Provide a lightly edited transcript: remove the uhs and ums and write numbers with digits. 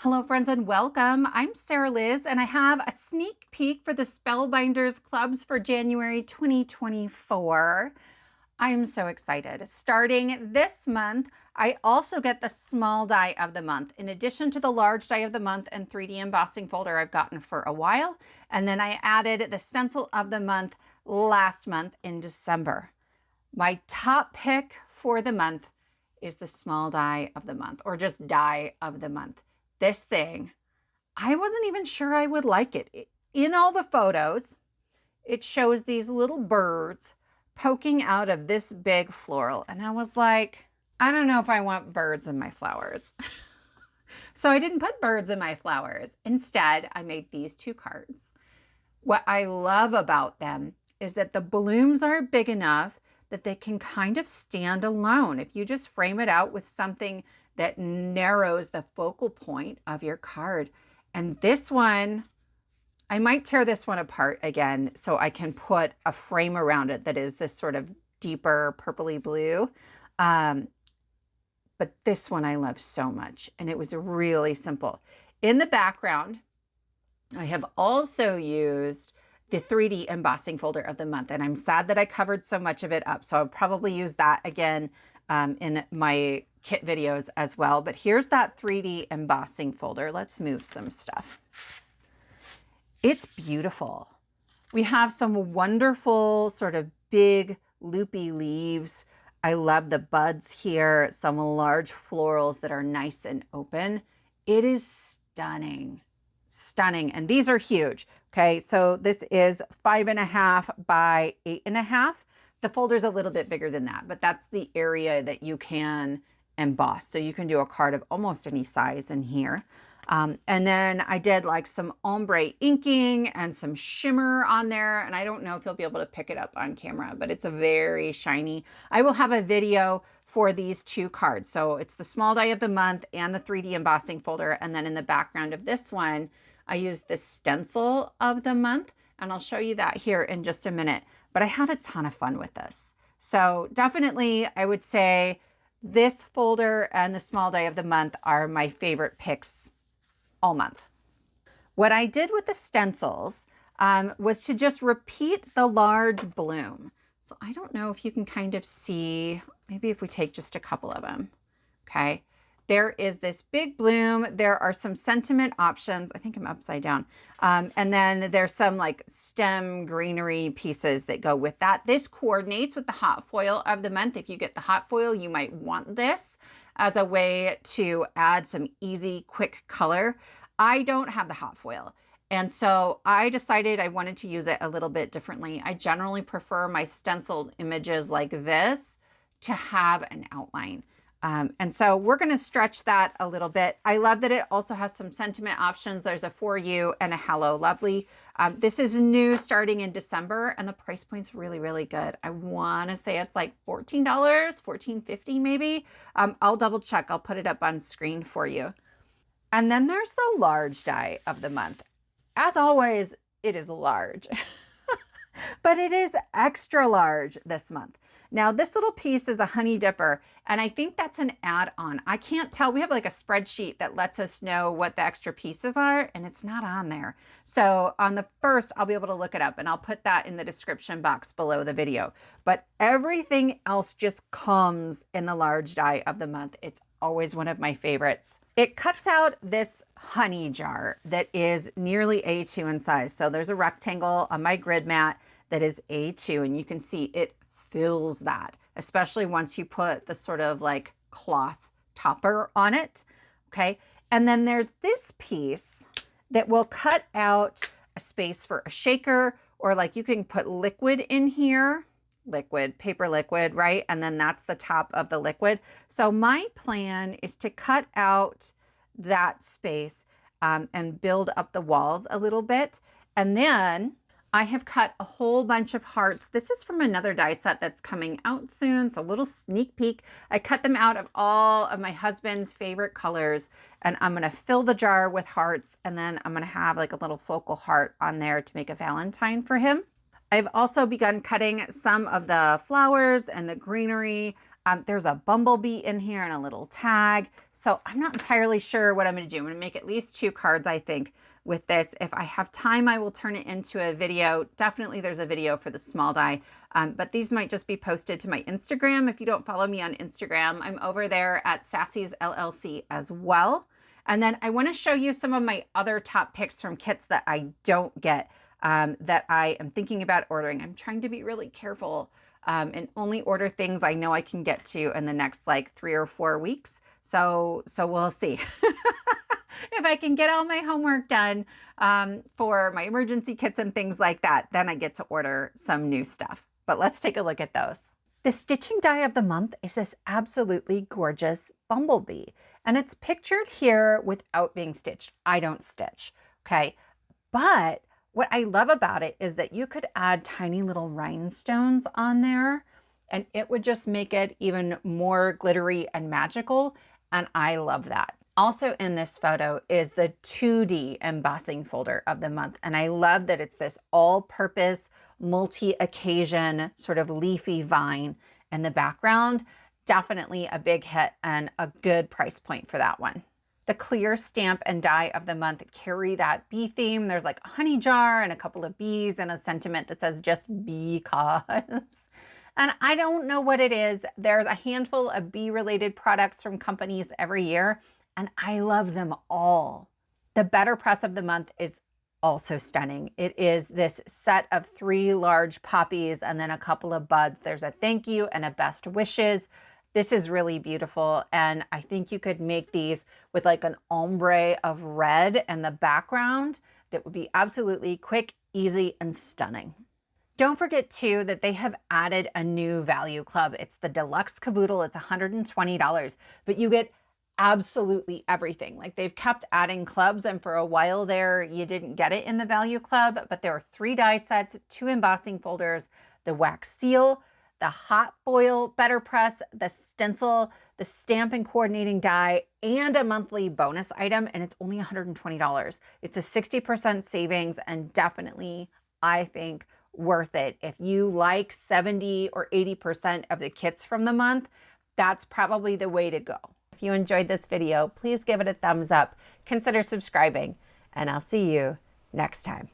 Hello friends and welcome. I'm Sarah Liz and I have a sneak peek for the Spellbinders clubs for January 2024. I'm so excited. Starting this month, I also get the small die of the month in addition to the large die of the month and 3D embossing folder I've gotten for a while. And then I added the stencil of the month last month in December. My top pick for the month is the small die of the month, or just die of the month. This thing, I wasn't even sure I would like it. In all the photos, it shows these little birds poking out of this big floral. And I was like, I don't know if I want birds in my flowers. So I didn't put birds in my flowers. Instead, I made these two cards. What I love about them is that the blooms are big enough that they can kind of stand alone. If you just frame it out with something that narrows the focal point of your card. And this one, I might tear this one apart again so I can put a frame around it that is this sort of deeper purpley blue. But this one I love so much, and it was really simple. In the background, I have also used the 3D embossing folder of the month, and I'm sad that I covered so much of it up, so I'll probably use that again in my kit videos as well. But here's that 3D embossing folder. Let's move some stuff. It's beautiful. We have some wonderful sort of big loopy leaves. I love the buds here, some large florals that are nice and open. It is stunning, stunning. And these are huge. Okay, so this is 5.5 by 8.5. The folder's a little bit bigger than that, but that's the area that you can emboss. So you can do a card of almost any size in here. And then I did like some ombre inking and some shimmer on there. And I don't know if you'll be able to pick it up on camera, but it's a very shiny. I will have a video for these two cards. So it's the small die of the month and the 3D embossing folder. And then in the background of this one, I used the stencil of the month, and I'll show you that here in just a minute. But I had a ton of fun with this. So definitely I would say this folder and the small die of the month are my favorite picks all month. What I did with the stencils was to just repeat the large bloom. So I don't know if you can kind of see, maybe if we take just a couple of them, okay? There is this big bloom. There are some sentiment options. I think I'm upside down. And then there's some like stem greenery pieces that go with that. This coordinates with the hot foil of the month. If you get the hot foil, you might want this as a way to add some easy, quick color. I don't have the hot foil. And so I decided I wanted to use it a little bit differently. I generally prefer my stenciled images like this to have an outline. And so we're going to stretch that a little bit. I love that it also has some sentiment options. There's a for you and a hello lovely. This is new starting in December, and the price point's really, really good. I want to say it's like $14, $14.50 maybe. I'll double check. I'll put it up on screen for you. And then there's the large die of the month. As always, it is large, but it is extra large this month. Now this little piece is a honey dipper, and I think that's an add-on. I can't tell. We have like a spreadsheet that lets us know what the extra pieces are, and it's not on there. So on the first, I'll be able to look it up, and I'll put that in the description box below the video. But everything else just comes in the large die of the month. It's always one of my favorites. It cuts out this honey jar that is nearly A2 in size. So there's a rectangle on my grid mat that is A2, and you can see it fills that, especially once you put the sort of like cloth topper on it. Okay. And then there's this piece that will cut out a space for a shaker, or like you can put liquid in here, liquid, paper liquid, right? And then that's the top of the liquid. So my plan is to cut out that space and build up the walls a little bit. And then I have cut a whole bunch of hearts. This is from another die set that's coming out soon. It's a little sneak peek. I cut them out of all of my husband's favorite colors, and I'm going to fill the jar with hearts, and then I'm going to have like a little focal heart on there to make a Valentine for him. I've also begun cutting some of the flowers and the greenery There's a bumblebee in here and a little tag. So I'm not entirely sure what I'm going to do. I'm going to make at least 2 cards, I think, with this. If I have time, I will turn it into a video. Definitely there's a video for the small die, but these might just be posted to my Instagram. If you don't follow me on Instagram, I'm over there at Sassy's LLC as well. And then I want to show you some of my other top picks from kits that I don't get, that I am thinking about ordering. I'm trying to be really careful and only order things I know I can get to in the next like 3 or 4 weeks. So we'll see. If I can get all my homework done for my emergency kits and things like that, then I get to order some new stuff. But let's take a look at those. The stitching die of the month is this absolutely gorgeous bumblebee. And it's pictured here without being stitched. I don't stitch, okay? But what I love about it is that you could add tiny little rhinestones on there and it would just make it even more glittery and magical. And I love that. Also in this photo is the 2D embossing folder of the month. And I love that it's this all-purpose, multi-occasion sort of leafy vine in the background. Definitely a big hit and a good price point for that one. The clear stamp and die of the month carry that bee theme. There's like a honey jar and a couple of bees and a sentiment that says just because. And I don't know what it is. There's a handful of bee-related products from companies every year, and I love them all. The better press of the month is also stunning. It is this set of 3 large poppies and then a couple of buds. There's a thank you and a best wishes. This is really beautiful, and I think you could make these with like an ombre of red in the background that would be absolutely quick, easy, and stunning. Don't forget too that they have added a new value club. It's the Deluxe Caboodle. It's $120, but you get absolutely everything. Like they've kept adding clubs, and for a while there, you didn't get it in the value club, but there are 3 die sets, 2 embossing folders, the wax seal, the hot foil better press, the stencil, the stamp and coordinating die, and a monthly bonus item, and it's only $120. It's a 60% savings and definitely, I think, worth it. If you like 70 or 80% of the kits from the month, that's probably the way to go. If you enjoyed this video, please give it a thumbs up, consider subscribing, and I'll see you next time.